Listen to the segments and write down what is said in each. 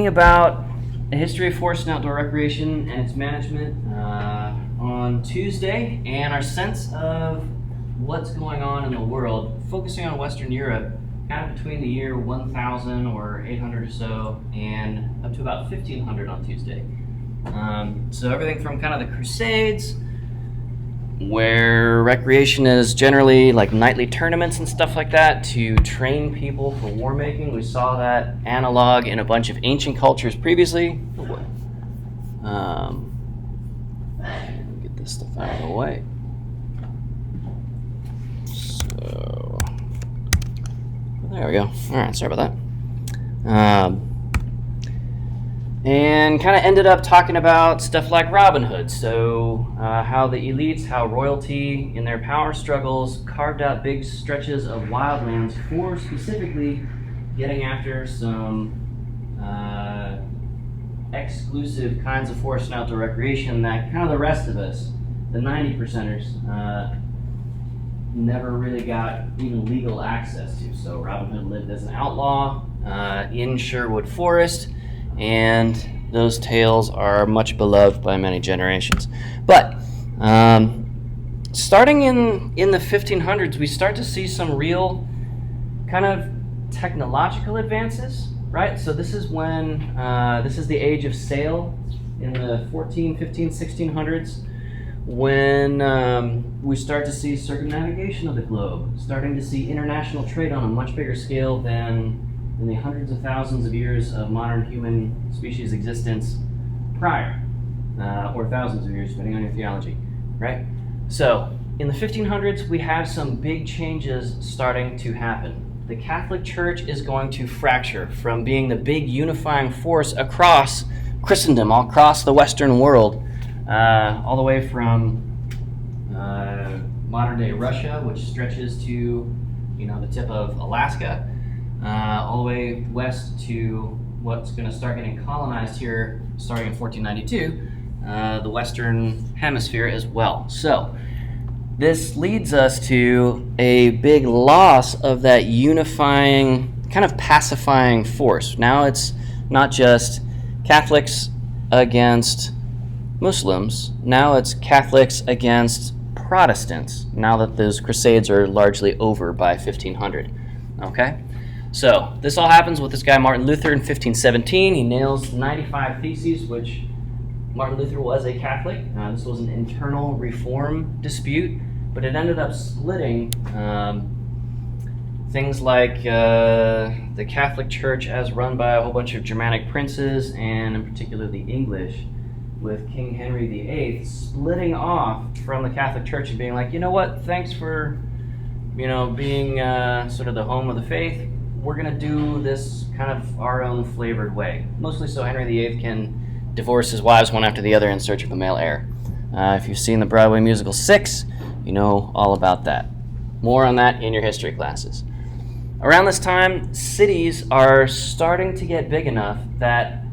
About the history of forest and outdoor recreation and its management on Tuesday, and our sense of what's going on in the world, focusing on Western Europe, kind of between the year 1000 or 800 or so and up to about 1500 on Tuesday. So everything from kind of the Crusades, where recreation is generally like nightly tournaments and stuff like that to train people for war making. We saw that analog in a bunch of ancient cultures previously. Get this stuff out of the way. So there we go. All right, sorry about that. And kind of ended up talking about stuff like Robin Hood. So how the elites, how royalty in their power struggles carved out big stretches of wildlands for specifically getting after some exclusive kinds of forest and outdoor recreation that kind of the rest of us, the 90%ers, never really got even legal access to. So Robin Hood lived as an outlaw in Sherwood Forest, and those tales are much beloved by many generations. But starting in the 1500s, we start to see some real kind of technological advances, right? So this is when, this is the age of sail in the 14, 15, 1600s, when we start to see circumnavigation of the globe, starting to see international trade on a much bigger scale than in the hundreds of thousands of years of modern human species existence prior, or thousands of years, depending on your theology, right? So, in the 1500s, we have some big changes starting to happen. The Catholic Church is going to fracture from being the big unifying force across Christendom, all across the Western world, all the way from modern-day Russia, which stretches to, the tip of Alaska, all the way west to what's going to start getting colonized here starting in 1492, the Western Hemisphere as well. So this leads us to a big loss of that unifying, kind of pacifying force. Now it's not just Catholics against Muslims, now it's Catholics against Protestants, now that those crusades are largely over by 1500, okay? So this all happens with this guy Martin Luther in 1517. He nails 95 Theses, which Martin Luther was a Catholic. This was an internal reform dispute, but it ended up splitting things like the Catholic Church as run by a whole bunch of Germanic princes, and in particular the English, with King Henry VIII splitting off from the Catholic Church and being like, you know what, thanks for being sort of the home of the faith. We're going to do this kind of our own flavored way. Mostly so Henry VIII can divorce his wives one after the other in search of a male heir. If you've seen the Broadway musical Six, you know all about that. More on that in your history classes. Around this time, cities are starting to get big enough that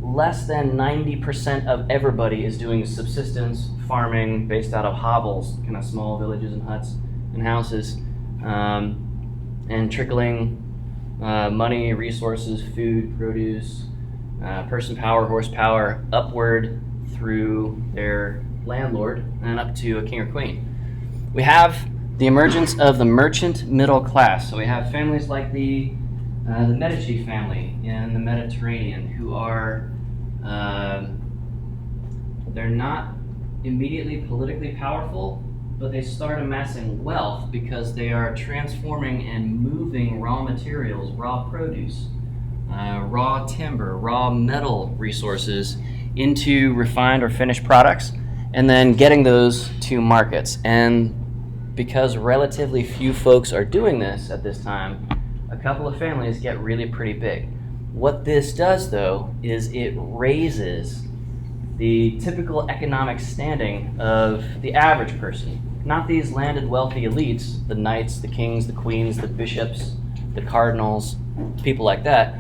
less than 90% of everybody is doing subsistence farming based out of hovels, kind of small villages and huts and houses. And trickling money, resources, food, produce, person power, horsepower upward through their landlord and up to a king or queen. We have the emergence of the merchant middle class. So we have families like the Medici family in the Mediterranean, who are, they're not immediately politically powerful, but they start amassing wealth because they are transforming and moving raw materials, raw produce, raw timber, raw metal resources into refined or finished products, and then getting those to markets. And because relatively few folks are doing this at this time, a couple of families get really pretty big. What this does, though, is it raises the typical economic standing of the average person. Not these landed wealthy elites, the knights, the kings, the queens, the bishops, the cardinals, people like that.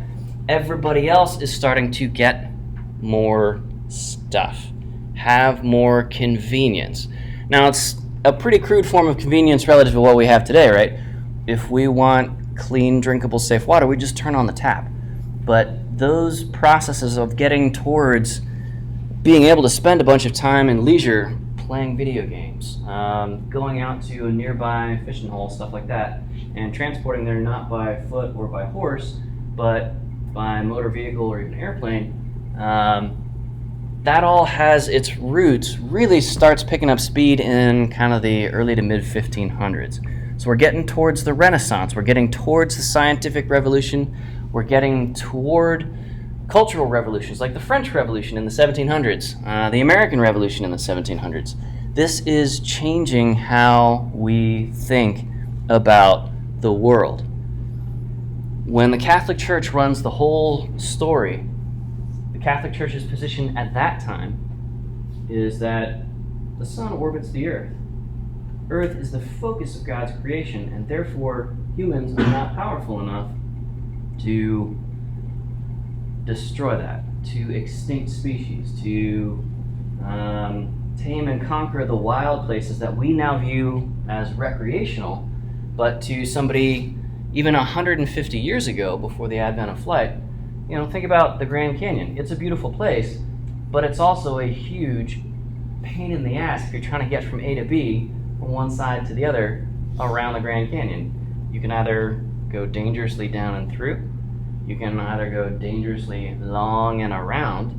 Everybody else is starting to get more stuff, have more convenience. Now, it's a pretty crude form of convenience relative to what we have today, right? If we want clean, drinkable, safe water, we just turn on the tap. But those processes of getting towards being able to spend a bunch of time in leisure playing video games, going out to a nearby fishing hole, stuff like that, and transporting there not by foot or by horse, but by motor vehicle or even airplane, that all has its roots, really starts picking up speed in kind of the early to mid 1500s. So we're getting towards the Renaissance, we're getting towards the scientific revolution, we're getting toward cultural revolutions like the French Revolution in the 1700s, the American Revolution in the 1700s. This is changing how we think about the world. When the Catholic Church runs the whole story, the Catholic Church's position at that time is that the sun orbits the earth. Earth is the focus of God's creation, and therefore humans are not powerful enough to destroy that, to extinct species, to tame and conquer the wild places that we now view as recreational, but to somebody even 150 years ago, before the advent of flight, think about the Grand Canyon. It's a beautiful place, but it's also a huge pain in the ass if you're trying to get from A to B, from one side to the other, around the Grand Canyon. You can either go dangerously down and through, you can either go dangerously long and around.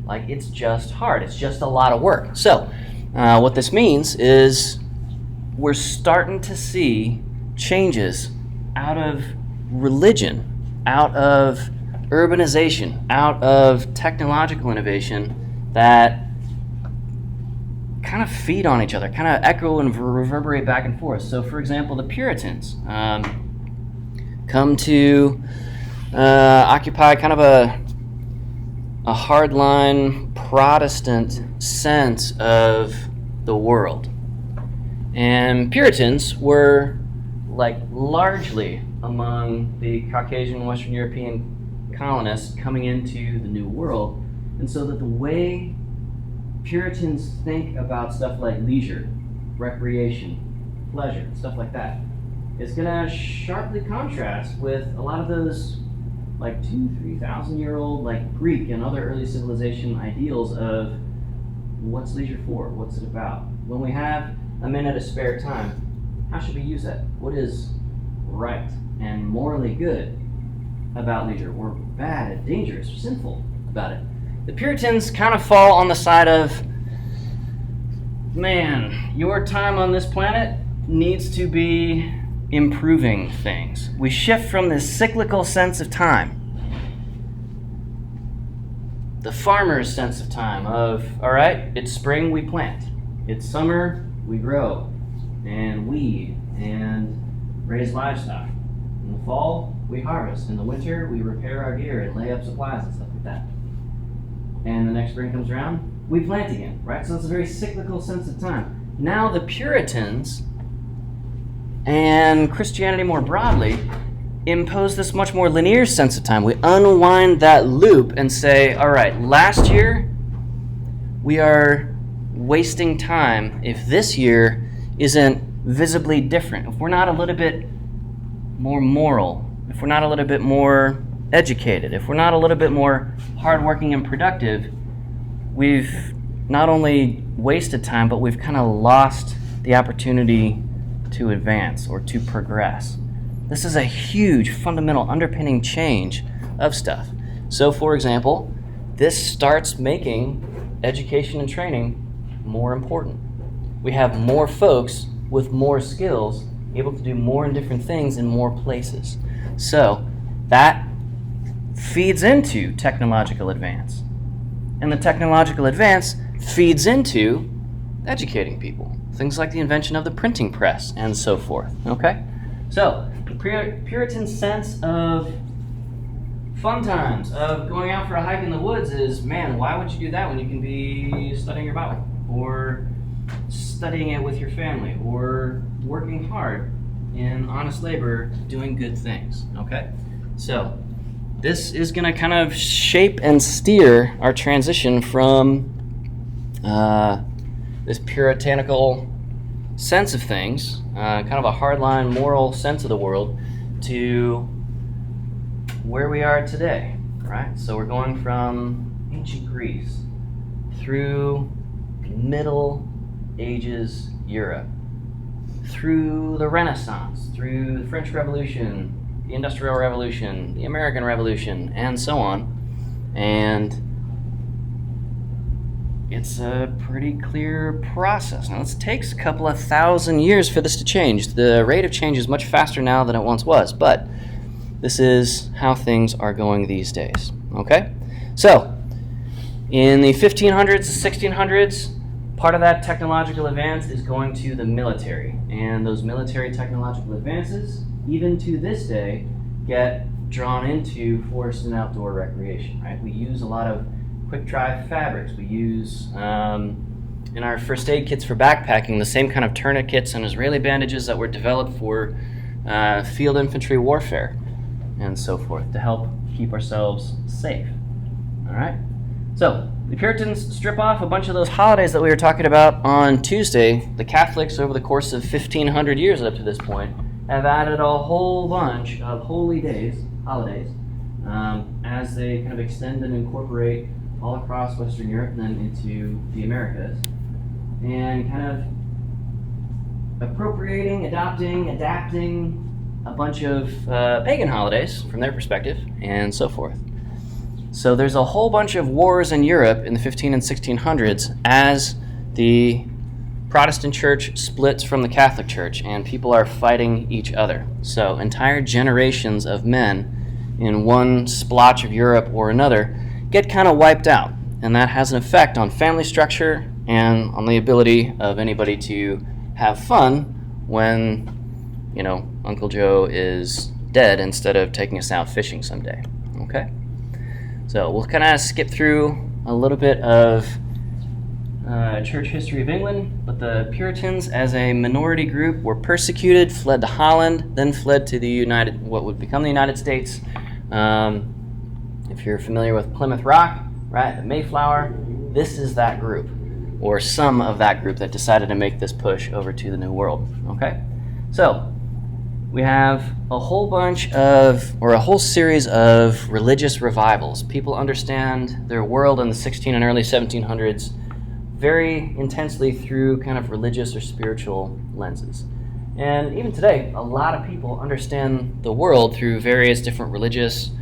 Like, it's just hard. It's just a lot of work. So, what this means is we're starting to see changes out of religion, out of urbanization, out of technological innovation that kind of feed on each other, kind of echo and reverberate back and forth. So, for example, the Puritans come to occupy kind of a hardline Protestant sense of the world. And Puritans were largely among the Caucasian Western European colonists coming into the New World. And so that the way Puritans think about stuff like leisure, recreation, pleasure, stuff like that, is going to sharply contrast with a lot of those 2,000-3,000 year old Greek and other early civilization ideals of what's leisure for, what's it about. When we have a minute of spare time, how should we use that? What is right and morally good about leisure, or bad and dangerous or sinful about it? The Puritans kind of fall on the side of, man, your time on this planet needs to be improving things. We shift from this cyclical sense of time, the farmer's sense of time of, all right, it's spring, we plant. It's summer, we grow and weed and raise livestock. In the fall, we harvest. In the winter, we repair our gear and lay up supplies and stuff like that. And the next spring comes around, we plant again, right? So it's a very cyclical sense of time. Now the Puritans and Christianity more broadly impose this much more linear sense of time. We unwind that loop and say, all right, last year we are wasting time if this year isn't visibly different. If we're not a little bit more moral, if we're not a little bit more educated, if we're not a little bit more hardworking and productive, we've not only wasted time, but we've kind of lost the opportunity to advance or to progress. This is a huge fundamental underpinning change of stuff. So, for example, this starts making education and training more important. We have more folks with more skills able to do more and different things in more places. So that feeds into technological advance. And the technological advance feeds into educating people. Things like the invention of the printing press and so forth. Okay? So, the Puritan sense of fun times, of going out for a hike in the woods is, man, why would you do that when you can be studying your Bible? Or studying it with your family? Or working hard in honest labor, doing good things. Okay? So, this is going to kind of shape and steer our transition from this puritanical sense of things, kind of a hardline moral sense of the world, to where we are today. All right, so we're going from ancient Greece through Middle Ages Europe, through the Renaissance, through the French Revolution, the Industrial Revolution, the American Revolution, and so on. And it's a pretty clear process. Now, it takes a couple of thousand years for this to change. The rate of change is much faster now than it once was, but this is how things are going these days. Okay? So, in the 1500s, the 1600s, part of that technological advance is going to the military. And those military technological advances, even to this day, get drawn into forest and outdoor recreation, right? We use a lot of quick-dry fabrics. We use, in our first aid kits for backpacking, the same kind of tourniquets and Israeli bandages that were developed for field infantry warfare and so forth to help keep ourselves safe. All right? So, the Puritans strip off a bunch of those holidays that we were talking about on Tuesday. The Catholics, over the course of 1,500 years up to this point, have added a whole bunch of holy days, holidays, as they kind of extend and incorporate all across Western Europe and then into the Americas, and kind of appropriating, adopting, adapting a bunch of pagan holidays from their perspective, and so forth. So there's a whole bunch of wars in Europe in the 15 and 1600s as the Protestant church splits from the Catholic church and people are fighting each other. So entire generations of men in one splotch of Europe or another get kind of wiped out. And that has an effect on family structure and on the ability of anybody to have fun when, Uncle Joe is dead instead of taking us out fishing someday. Okay? So we'll kind of skip through a little bit of church history of England, but the Puritans, as a minority group, were persecuted, fled to Holland, then fled to what would become the United States. If you're familiar with Plymouth Rock, right, the Mayflower, this is that group, or some of that group that decided to make this push over to the New World. Okay, so we have a whole series of religious revivals. People understand their world in the 16 and early 1700s very intensely through kind of religious or spiritual lenses. And even today, a lot of people understand the world through various different religious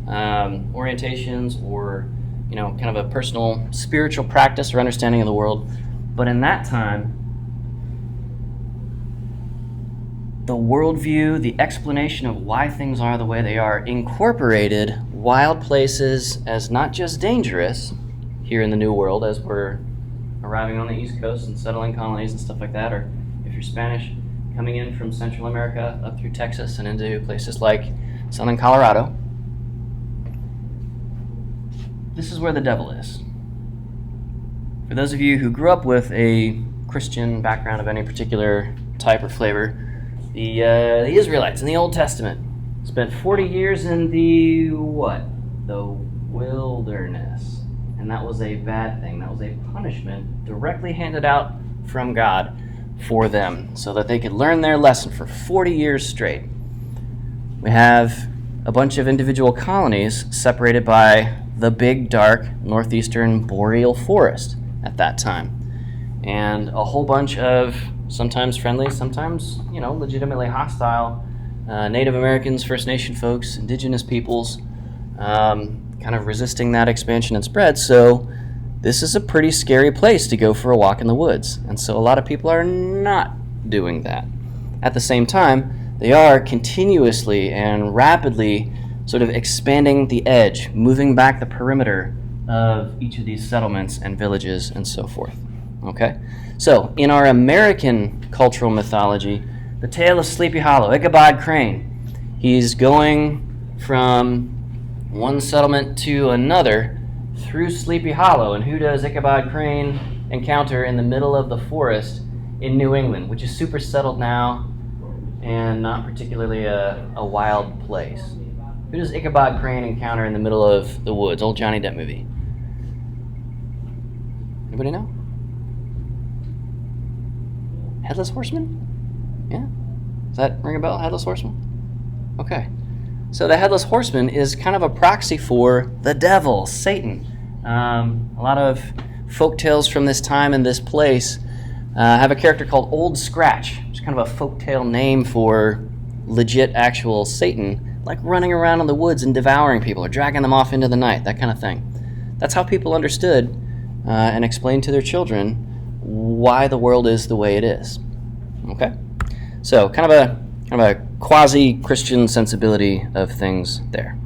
orientations or, kind of a personal spiritual practice or understanding of the world. But in that time, the worldview, the explanation of why things are the way they are, incorporated wild places as not just dangerous here in the New World as we're arriving on the East Coast and settling colonies and stuff like that, or if you're Spanish, coming in from Central America up through Texas and into places like southern Colorado. This is where the devil is. For those of you who grew up with a Christian background of any particular type or flavor, the Israelites in the Old Testament spent 40 years in the wilderness. And that was a bad thing. That was a punishment directly handed out from God for them so that they could learn their lesson for 40 years straight. We have a bunch of individual colonies separated by the big, dark, northeastern boreal forest at that time. And a whole bunch of sometimes friendly, sometimes, legitimately hostile Native Americans, First Nation folks, indigenous peoples, kind of resisting that expansion and spread. So this is a pretty scary place to go for a walk in the woods. And so a lot of people are not doing that. At the same time, they are continuously and rapidly sort of expanding the edge, moving back the perimeter of each of these settlements and villages and so forth. Okay? So in our American cultural mythology, the tale of Sleepy Hollow, Ichabod Crane, he's going from one settlement to another through Sleepy Hollow. And who does Ichabod Crane encounter in the middle of the forest in New England, which is super settled now and not particularly a wild place? Who does Ichabod Crane encounter in the middle of the woods? Old Johnny Depp movie. Anybody know? Headless Horseman? Yeah? Does that ring a bell? Headless Horseman? Okay. So the headless horseman is kind of a proxy for the devil, Satan. A lot of folk tales from this time and this place have a character called Old Scratch, which is kind of a folk tale name for legit actual Satan, like running around in the woods and devouring people or dragging them off into the night, that kind of thing. That's how people understood and explained to their children why the world is the way it is. Okay? So kind of a quasi-Christian sensibility of things there.